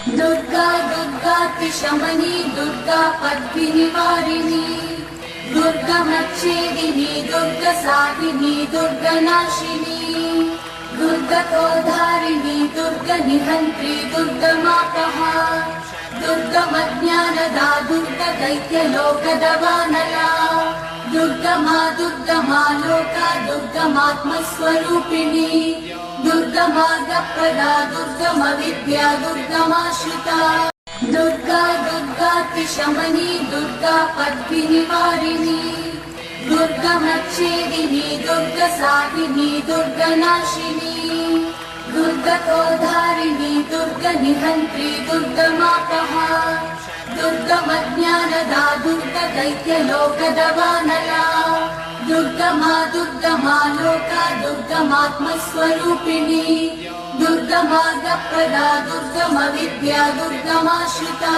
दुर्गा दुर्गातिशमनी दुर्गा पद्मिनिवारिणी दुर्गमच्छेदिनी दुर्गसाहिनी दुर्गनाशिनी दुर्गतोधारिणी दुर्गनिहन्त्री दुर्गमातः दुर्गमज्ञानदा दुर्गदैत्यलोकदवानला दुर्गमा दुर्गमा लोका दुर्गमात्मस्वरूपिणी दुर्गमार्गप्रदा दुर्गमविद्या दुर्गमाश्रिता दुर्गा दुर्गातिशमनी दुर्गा पद्मिनिवारिणी दुर्गमच्छेदिनी दुर्गसाहिनी दुर्गनाशिनी दुर्गतोधारिणी दुर्गनिहन्त्री दुर्गमातः दुर्गमज्ञानदा दुर्गदैत्यलोकदवानला दुर्गमा दुर्गमा लोका दुर्गमात्मस्वरूपिणी दुर्गमार्गप्रदा दुर्गमविद्या दुर्गमाश्रिता।